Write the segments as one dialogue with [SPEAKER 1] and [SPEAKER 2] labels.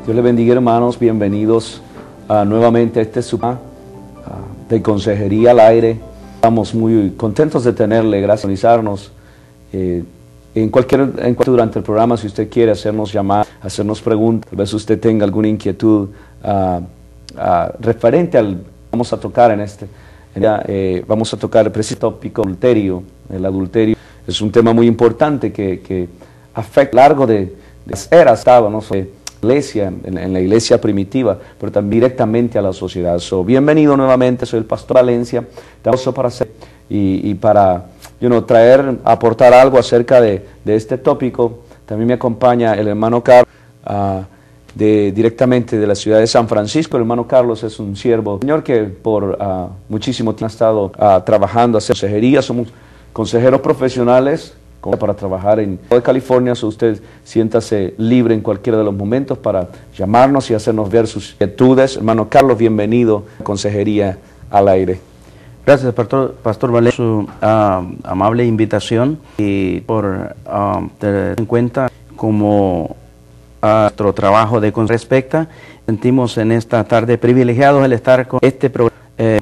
[SPEAKER 1] Dios les bendiga, hermanos, bienvenidos nuevamente a este de Consejería al Aire. Estamos muy contentos de tenerle, gracias por sintonizarnos. Durante el programa, si usted quiere hacernos llamar, hacernos preguntas, tal vez usted tenga alguna inquietud referente al vamos a tocar en vamos a tocar el preciso tópico adulterio. El adulterio es un tema muy importante que afecta a lo largo de las eras, no sé, en la iglesia primitiva, pero también directamente a la sociedad. Bienvenido nuevamente, soy el pastor Valencia, estamos para hacer y para aportar algo acerca de este tópico. También me acompaña el hermano Carlos, directamente de la ciudad de San Francisco. El hermano Carlos es un siervo del Señor que por muchísimo tiempo ha estado trabajando, hacer consejería. Somos consejeros profesionales para trabajar en toda California. Usted siéntase libre en cualquiera de los momentos para llamarnos y hacernos ver sus inquietudes. Hermano Carlos, bienvenido a Consejería al Aire.
[SPEAKER 2] Gracias, Pastor Valencia, por su amable invitación y por tener en cuenta como nuestro trabajo de respecta. Sentimos en esta tarde privilegiados el estar con este programa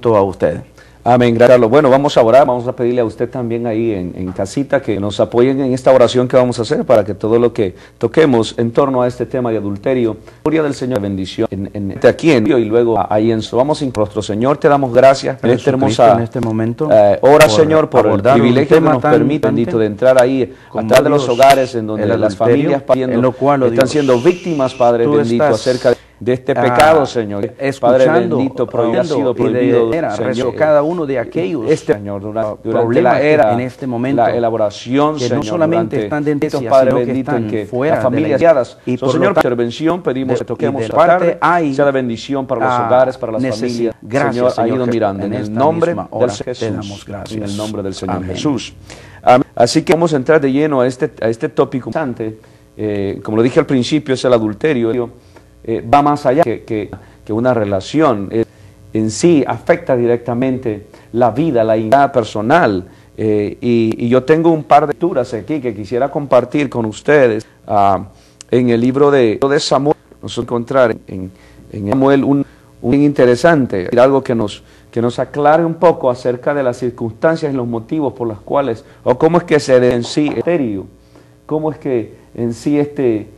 [SPEAKER 2] a ustedes.
[SPEAKER 1] Amén, gracias Carlos. Bueno, vamos a orar, vamos a pedirle a usted también ahí en casita que nos apoyen en esta oración que vamos a hacer para que todo lo que toquemos en torno a este tema de adulterio, gloria del Señor, bendición aquí y luego ahí en su. Vamos en rostro. Señor, te damos gracias en esta hermosa
[SPEAKER 2] en este momento.
[SPEAKER 1] Ora, Señor, por el privilegio que nos permite, bendito, de entrar ahí atrás de los hogares en donde las familias están siendo víctimas, Padre bendito, acerca de este pecado, Señor. Padre bendito, ha sido prohibido,
[SPEAKER 2] Señor, cada uno de aquellos,
[SPEAKER 1] Señor, durante la era,
[SPEAKER 2] en este momento,
[SPEAKER 1] la elaboración,
[SPEAKER 2] que
[SPEAKER 1] Señor,
[SPEAKER 2] no solamente están dentro de
[SPEAKER 1] Padre
[SPEAKER 2] sino
[SPEAKER 1] bendito, en que
[SPEAKER 2] fuera
[SPEAKER 1] las familias guiadas,
[SPEAKER 2] y por
[SPEAKER 1] Señor,
[SPEAKER 2] tanto,
[SPEAKER 1] intervención, pedimos que toquemos
[SPEAKER 2] de
[SPEAKER 1] esta
[SPEAKER 2] parte
[SPEAKER 1] tarde,
[SPEAKER 2] hay
[SPEAKER 1] sea de bendición para los hogares, para las familias.
[SPEAKER 2] Gracias,
[SPEAKER 1] Señor, ha ido mirando en el nombre del
[SPEAKER 2] Jesús,
[SPEAKER 1] en el nombre del Señor
[SPEAKER 2] Amén.
[SPEAKER 1] Jesús. Así que vamos a entrar de lleno a este tópico importante. Como lo dije al principio, es el adulterio. Va más allá que una relación. En sí afecta directamente la vida, la identidad personal. Y yo tengo un par de lecturas aquí que quisiera compartir con ustedes. En el libro de Samuel, nos encontrar en Samuel un interesante, algo que nos aclare un poco acerca de las circunstancias y los motivos por los cuales, o cómo es que se da en sí el adulterio, cómo es que en sí este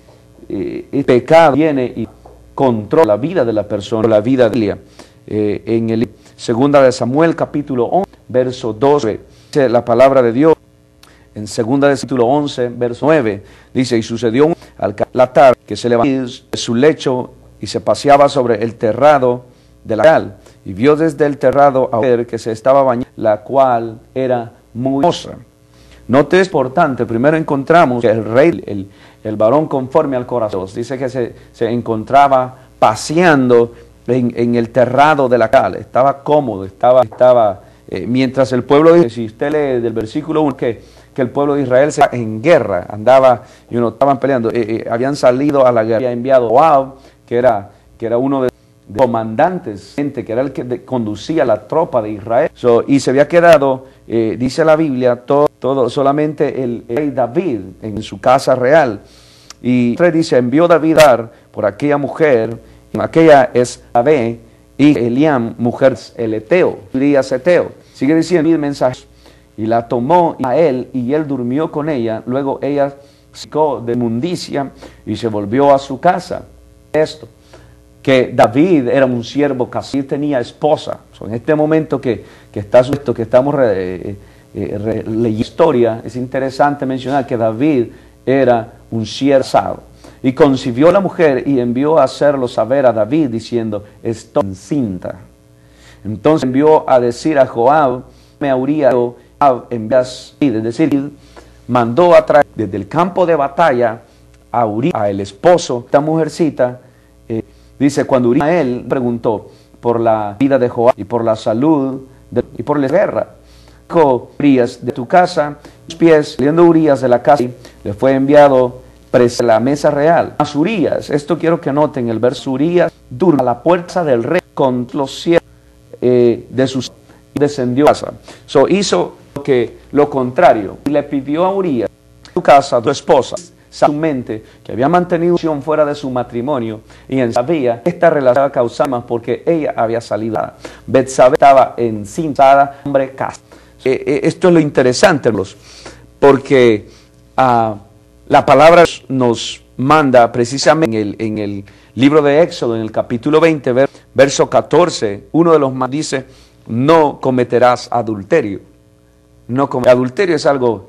[SPEAKER 1] pecado viene y controla la vida de la persona, la vida de ella. En el segunda de Samuel, capítulo 11, verso 12, dice la palabra de Dios. En segunda de capítulo 11, verso 9, dice: y sucedió al la tarde que se levantó de su lecho y se paseaba sobre el terrado de la cal, y vio desde el terrado a mujer que se estaba bañando, la cual era muy hermosa. Note, es importante, primero encontramos que el rey, el varón conforme al corazón, dice que se encontraba paseando en el terrado de la cal, estaba cómodo, mientras el pueblo de Israel, si usted lee del versículo 1, que el pueblo de Israel se en guerra, estaban peleando, habían salido a la guerra, había enviado a Joab, que era uno de los comandantes, que era el que conducía la tropa de Israel, y se había quedado, dice la Biblia, solamente el rey David en su casa real. Y el rey dice: envió David a dar por aquella mujer, aquella es Abé, y Eliam, mujer el Eteo, Urias Eteo. Sigue diciendo el mensaje: y la tomó a él, y él durmió con ella. Luego ella se secó de inmundicia y se volvió a su casa. Esto, que David era un siervo casado, tenía esposa. En este momento que estamos leyendo historia, es interesante mencionar que David era un siervo casado. Y concibió la mujer y envió a hacerlo saber a David, diciendo: estoy encinta. Entonces envió a decir a Joab: me habría envías, es decir, mandó a traer desde el campo de batalla a Urías, el esposo de esta mujercita. Dice: cuando Urías a él preguntó por la vida de Joab y por la salud y por la guerra, dijo Urías: de tu casa, tus pies. Saliendo Urías de la casa, le fue enviado a la mesa real. Mas Urías, esto quiero que noten el verso: Urías durmió a la puerta del rey con los siervos de sus descendió a casa. Hizo lo contrario, y le pidió a Urías: tu casa, tu esposa, su mente, que había mantenido fuera de su matrimonio y sabía que esta relación causaba más porque ella había salido. Betsabé estaba encinta, hombre casado. Esto es lo interesante, porque la palabra nos manda precisamente en el libro de Éxodo, en el capítulo 20, verso 14, uno de los más dice, no cometerás adulterio. Adulterio es algo,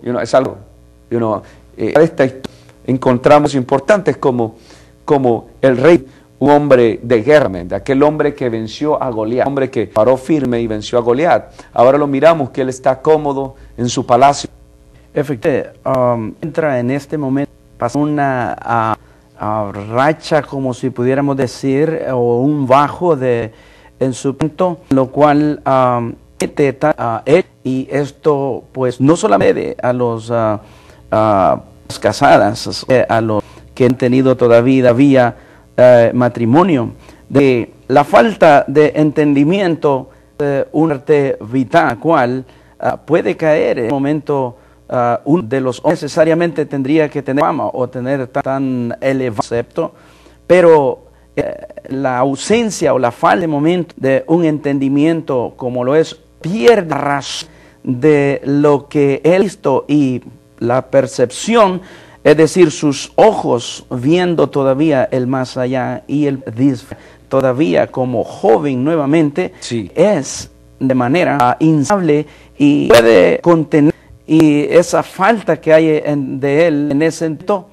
[SPEAKER 1] esta historia encontramos importantes como el rey, un hombre de guerra, de aquel hombre que venció a Goliat, un hombre que paró firme y venció a Goliat. Ahora lo miramos que él está cómodo en su palacio.
[SPEAKER 2] Efectivamente, entra en este momento, pasa una racha, como si pudiéramos decir, o un bajo en su momento, lo cual y esto pues no solamente a los casadas, a los que han tenido todavía matrimonio, de la falta de entendimiento, un arte vital, cual puede caer en un momento. Uno de los hombres necesariamente tendría que tener fama o tener tan elevado concepto, pero la ausencia o la falta de momento de un entendimiento como lo es, pierde la razón de lo que él ha visto y la percepción, es decir, sus ojos viendo todavía el más allá y el todavía como joven nuevamente,
[SPEAKER 1] sí,
[SPEAKER 2] es de manera insaciable y puede contener. Y esa falta que hay de él en ese sentido,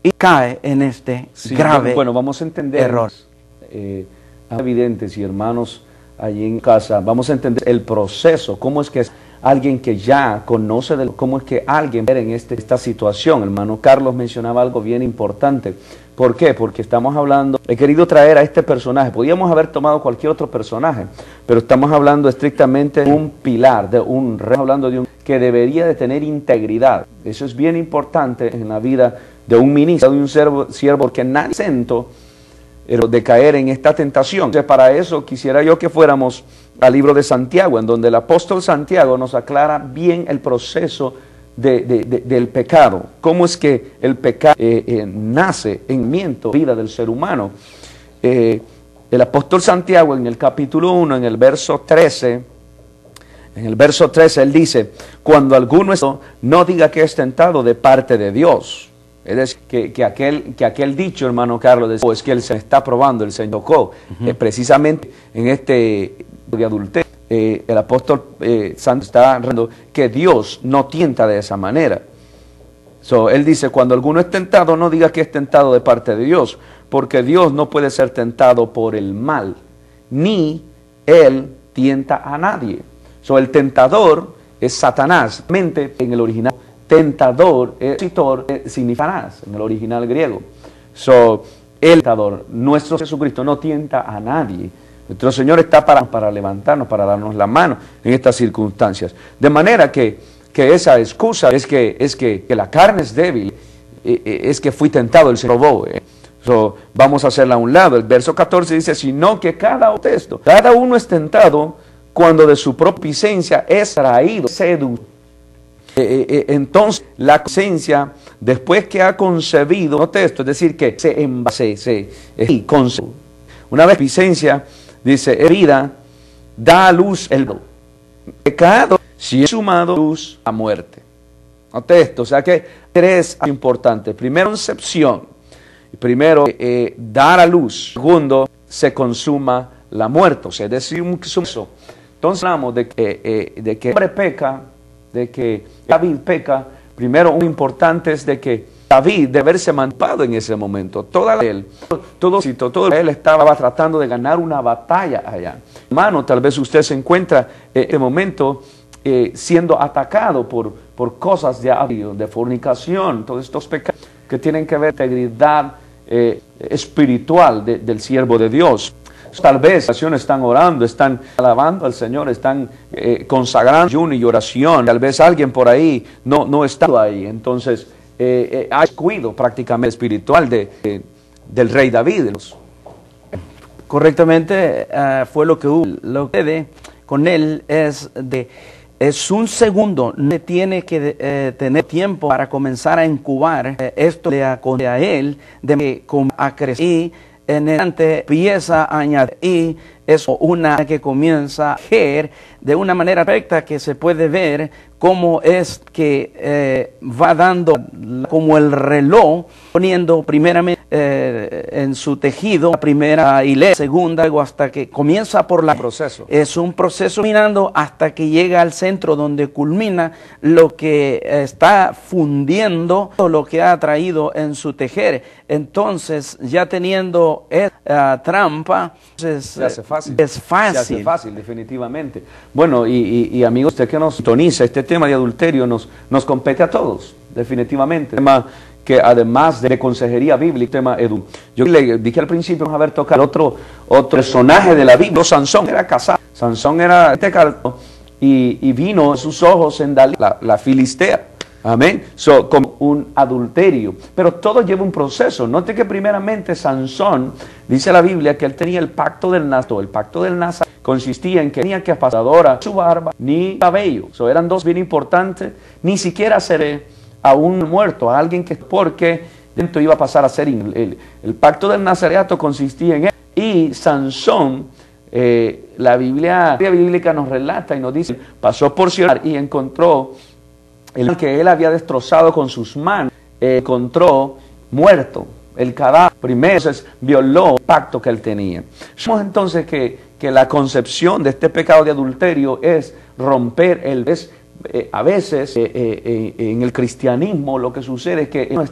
[SPEAKER 2] y cae en este grave
[SPEAKER 1] bueno, vamos a entender
[SPEAKER 2] error.
[SPEAKER 1] Evidentes y hermanos allí en casa, vamos a entender el proceso, cómo es que es alguien que ya conoce, cómo es que alguien ve en esta situación. Hermano Carlos mencionaba algo bien importante. ¿Por qué? Porque estamos hablando, he querido traer a este personaje, podíamos haber tomado cualquier otro personaje, pero estamos hablando estrictamente de un pilar, de un rey, hablando de un que debería de tener integridad. Eso es bien importante en la vida de un ministro, de un siervo, porque nadie es exento de caer en esta tentación. Entonces, para eso quisiera yo que fuéramos al libro de Santiago, en donde el apóstol Santiago nos aclara bien el proceso del pecado, cómo es que el pecado nace en la vida del ser humano. El apóstol Santiago en el capítulo 1, en el verso 13, él dice, cuando alguno no diga que es tentado de parte de Dios. Es decir, que aquel dicho, hermano Carlos, es que él se está probando, el Señor tocó, precisamente en este de adulterio. El apóstol Santo está hablando que Dios no tienta de esa manera. Él dice, cuando alguno es tentado, no diga que es tentado de parte de Dios, porque Dios no puede ser tentado por el mal, ni Él tienta a nadie. El tentador es Satanás. En el original, tentador, significa en el original griego. El tentador, nuestro Jesucristo, no tienta a nadie. Nuestro Señor está para levantarnos, para darnos la mano en estas circunstancias. De manera que esa excusa es que la carne es débil, es que fui tentado, Él se robó. Vamos a hacerla a un lado. El verso 14 dice, sino que cada uno es tentado cuando de su propia licencia es traído, seducido. Entonces, la conciencia, después que ha concebido, note esto, es decir, que una vez licencia, dice, vida, da a luz el pecado, si es sumado luz a muerte. Note esto, o sea que tres importantes. Primero, concepción. Primero, dar a luz. Segundo, se consuma la muerte. O sea, es decir, un suceso. Entonces hablamos de que el hombre peca, de que David peca. Primero, lo importante es de que David debe haberse manipulado en ese momento. Todo él estaba tratando de ganar una batalla allá. Hermano, tal vez usted se encuentra en este momento siendo atacado por cosas de fornicación, todos estos pecados que tienen que ver con la integridad espiritual del siervo de Dios. Tal vez están orando, están alabando al Señor, están consagrando ayuno y oración. Tal vez alguien por ahí no está ahí. Entonces, hay cuidado prácticamente espiritual del rey David. Correctamente, fue lo que hubo. Lo que sucede con él es de
[SPEAKER 2] es un segundo, no tiene que tener tiempo para comenzar a incubar. Esto le aconseja a él de que a crecer y en adelante empieza a añadir, y es una que comienza a ver de una manera perfecta que se puede ver cómo es que va dando como el reloj, poniendo primeramente en su tejido la primera hilera, segunda, luego hasta que comienza por la
[SPEAKER 1] proceso.
[SPEAKER 2] Es un proceso caminando hasta que llega al centro donde culmina lo que está fundiendo lo que ha traído en su tejer. Entonces, ya teniendo esa trampa, entonces,
[SPEAKER 1] se hace fácil.
[SPEAKER 2] Es fácil.
[SPEAKER 1] Se hace fácil, definitivamente. Bueno, y amigos, usted que nos sintoniza, este tema de adulterio nos compete a todos, definitivamente. Tema que además de consejería bíblica, tema Edu. Yo le dije al principio, vamos a ver tocar otro personaje de la Biblia. Sansón era casado. Sansón era y vino a sus ojos en Dalila, la filistea. Amén. Como un adulterio. Pero todo lleva un proceso. Note que primeramente Sansón, dice la Biblia, que él tenía el pacto del Nazareo. El pacto del Nazareo consistía en que tenía que pasadora su barba ni cabello. Eran dos bien importantes. Ni siquiera seré a un muerto, a alguien que, porque dentro iba a pasar a ser el pacto del nazareato consistía en él. Y Sansón, la Biblia bíblica nos relata y nos dice, pasó por Ciudad y encontró el que él había destrozado con sus manos, encontró muerto el cadáver. Primero, entonces, violó el pacto que él tenía. Vemos entonces que la concepción de este pecado de adulterio es romper a veces en el cristianismo lo que sucede es que uno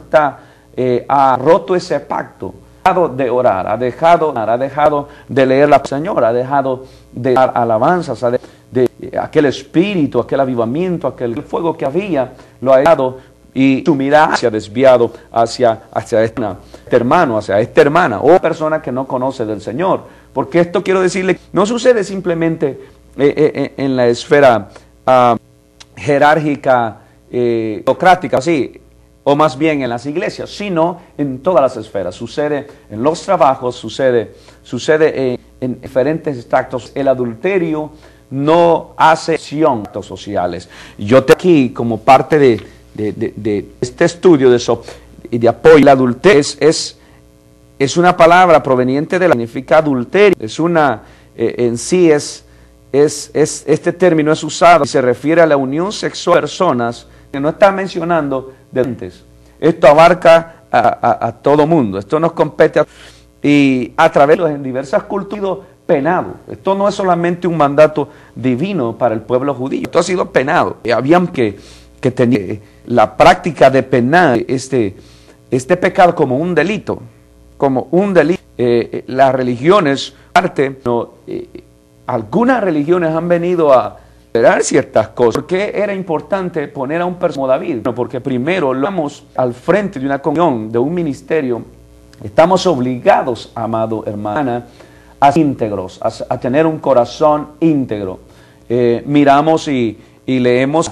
[SPEAKER 1] ha roto ese pacto, ha dejado de orar, ha dejado de leer la Señora, ha dejado de dar alabanzas, de aquel espíritu, aquel avivamiento, aquel fuego que había, lo ha dejado y su mirada se ha desviado hacia este hermano, hacia esta hermana o persona que no conoce del Señor. Porque esto quiero decirle, no sucede simplemente en la esfera jerárquica, teocrática, sí, o más bien en las iglesias, sino en todas las esferas. Sucede en los trabajos, sucede en diferentes extractos. El adulterio no hace actos sociales. Yo tengo aquí como parte de este estudio de apoyo. El adulterio es una palabra proveniente de la significa adulterio. Es una, en sí este término es usado y se refiere a la unión sexual de personas que no está mencionando de antes. Esto abarca a todo mundo. Esto nos compete y a través de diversas culturas penado. Esto no es solamente un mandato divino para el pueblo judío. Esto ha sido penado. Habían que tener la práctica de penar este pecado como un delito. Como un delito. Las religiones, algunas religiones han venido a esperar ciertas cosas. ¿Por qué era importante poner a un personaje como David? Bueno, porque primero lo vamos al frente de una comunión, de un ministerio. Estamos obligados, amado hermana, a ser íntegros, a tener un corazón íntegro. Miramos y leemos,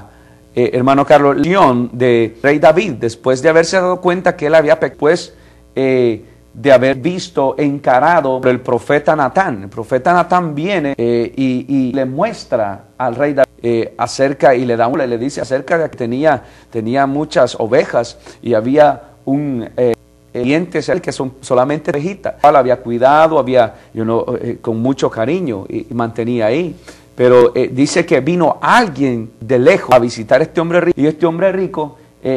[SPEAKER 1] hermano Carlos, León de Rey David, después de haberse dado cuenta que él había pecado, después de haber visto, encarado por el profeta Natán. El profeta Natán viene y le muestra al rey David acerca, y le dice acerca de que tenía muchas ovejas y había un dientes que son solamente ovejitas. La había cuidado, con mucho cariño y mantenía ahí. Pero dice que vino alguien de lejos a visitar a este hombre rico, y este hombre rico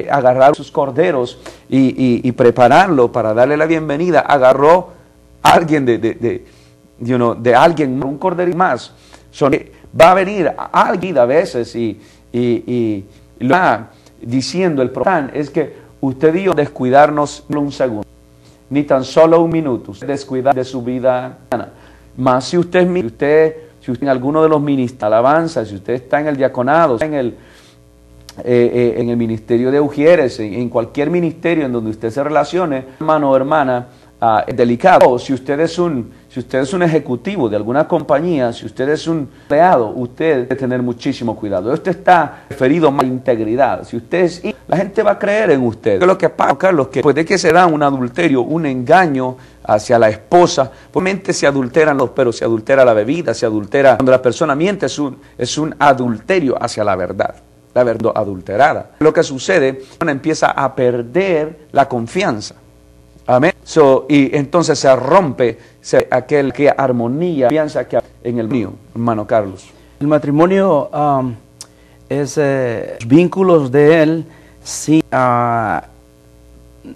[SPEAKER 1] agarrar sus corderos y prepararlo para darle la bienvenida. Agarró a alguien de alguien, un cordero más. Va a venir alguien a veces y lo va diciendo el profeta es que usted y yo descuidarnos un segundo, ni tan solo un minuto, usted descuidar de su vida. Más si usted en alguno de los ministerios de alabanza, si usted está en el diaconado, en el ministerio de Ujieres, en cualquier ministerio en donde usted se relacione, hermano o hermana, es delicado. Si usted es un ejecutivo de alguna compañía, si usted es un empleado, usted debe tener muchísimo cuidado. Usted está referido a la integridad. Si usted es, la gente va a creer en usted. Lo que pasa, Carlos, que después de que se da un adulterio, un engaño hacia la esposa, obviamente se adulteran pero se adultera la bebida, se adultera cuando la persona miente, es un adulterio hacia la verdad adulterada. Lo que sucede, uno empieza a perder la confianza. Amén. Y entonces se rompe aquella armonía, confianza que hay en el mío, hermano Carlos.
[SPEAKER 2] El matrimonio es vínculos de él, sí,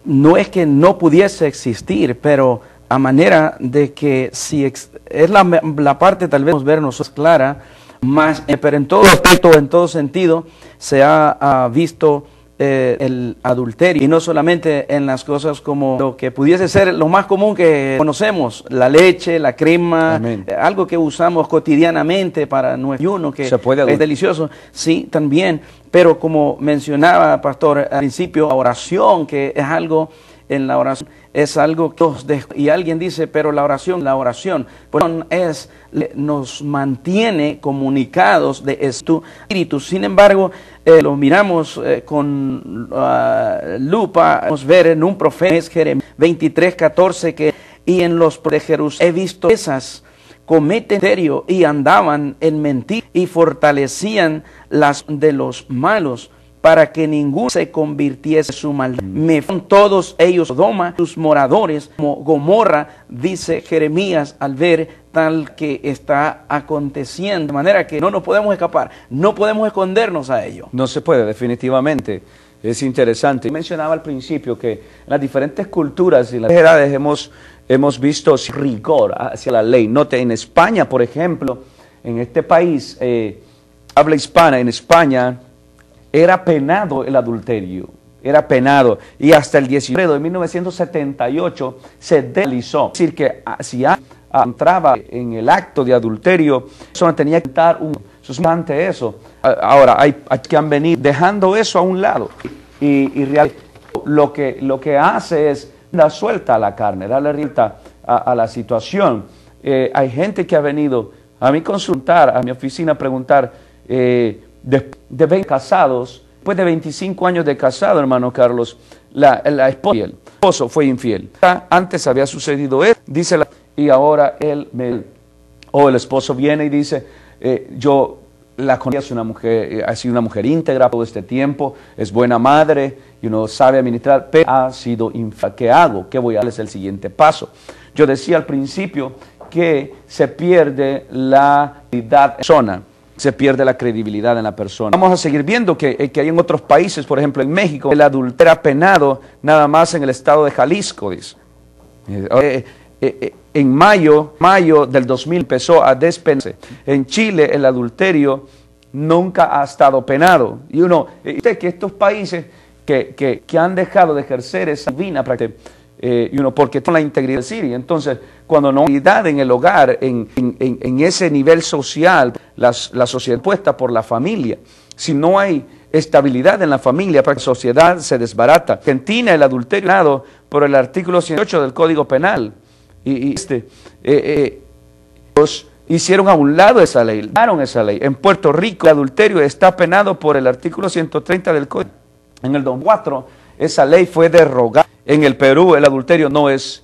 [SPEAKER 2] no es que no pudiese existir, pero a manera de que si es la parte tal vez vernos clara, más, pero en todo aspecto, en todo sentido, se ha visto el adulterio, y no solamente en las cosas como lo que pudiese ser lo más común que conocemos, la leche, la crema, algo que usamos cotidianamente para nuestro ayuno, que es delicioso, sí, también, pero como mencionaba, pastor, al principio, la oración, que es algo, en la oración, es algo que y alguien dice, pero la oración pues nos mantiene comunicados de espíritu. Sin embargo, lo miramos con lupa, vamos a ver en un profeta, es Jeremías 23:14, que y en los de Jerusalén he visto esas cometen serio y andaban en mentira y fortalecían las de los malos, para que ninguno se convirtiese en su maldad. Me fueron todos ellos Sodoma, sus moradores, como Gomorra, dice Jeremías, al ver tal que está aconteciendo. De manera que no nos podemos escapar, no podemos escondernos a ello.
[SPEAKER 1] No se puede, definitivamente. Es interesante. Mencionaba al principio que en las diferentes culturas y en las edades hemos visto rigor hacia la ley. Note, en España, por ejemplo, en este país, habla hispana, en España, era penado el adulterio, era penado, y hasta el 19 de 1978 se deslegalizó. Es decir, que si entraba en el acto de adulterio, eso tenía que dar un ante eso. Ahora, hay que han venido dejando eso a un lado, y realmente lo que hace es dar suelta a la carne, darle rienda a la situación. Hay gente que ha venido a mí consultar, a mi oficina, a preguntar, de 20 casados, después de 25 años de casado, hermano Carlos, la esposa y el esposo fue infiel. Antes había sucedido esto, dice y ahora el esposo viene y dice, yo la conozco, es una mujer, ha sido una mujer íntegra todo este tiempo, es buena madre, y uno sabe administrar, pero ha sido infiel. ¿Qué hago? ¿Qué voy a hacer? Es el siguiente paso. Yo decía al principio que se pierde la persona. Se pierde la credibilidad en la persona. Vamos a seguir viendo que hay en otros países, por ejemplo en México, el adulterio era penado nada más en el estado de Jalisco, dice. En mayo del 2000 empezó a despenarse. En Chile el adulterio nunca ha estado penado. Y usted que estos países que han dejado de ejercer esa divina práctica, porque tienen la integridad del entonces cuando no hay unidad en el hogar, en ese nivel social, la sociedad puesta por la familia, si no hay estabilidad en la familia, la sociedad se desbarata. En Argentina el adulterio dado por el artículo 108 del Código Penal, hicieron a un lado esa ley, daron esa ley. En Puerto Rico el adulterio está penado por el artículo 130 del Código. En el 2004 esa ley fue derogada. En el Perú el adulterio no es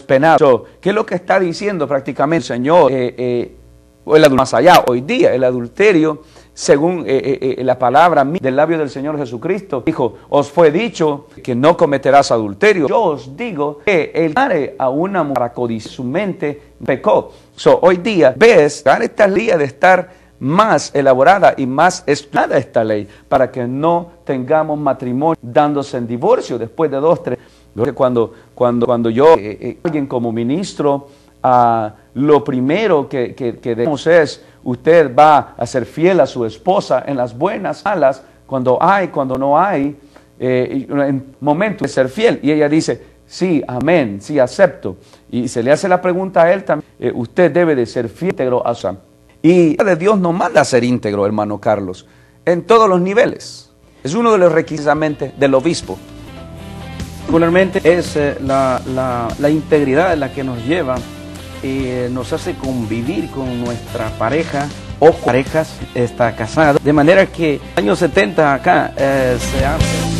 [SPEAKER 1] penado. ¿Qué es lo que está diciendo prácticamente el Señor? Más allá, hoy día el adulterio, según la palabra del labio del Señor Jesucristo, dijo, os fue dicho que no cometerás adulterio. Yo os digo que el que a una mujer para codiciar su mente pecó. Hoy día ves esta ley de estar más elaborada y más estudiada esta ley, para que no tengamos matrimonio dándose en divorcio después de 2, 3. Cuando yo, alguien como ministro, lo primero que debemos es, usted va a ser fiel a su esposa en las buenas, malas, cuando hay, cuando no hay, en momentos de ser fiel. Y ella dice, sí, amén, sí, acepto. Y se le hace la pregunta a él también, usted debe de ser fiel, íntegro a su. Y de Dios nos manda a ser íntegro, hermano Carlos, en todos los niveles. Es uno de los requisitos del obispo.
[SPEAKER 2] Particularmente es la integridad la que nos lleva y nos hace convivir con nuestra pareja o parejas está casada. De manera que en los años 70 acá se hace...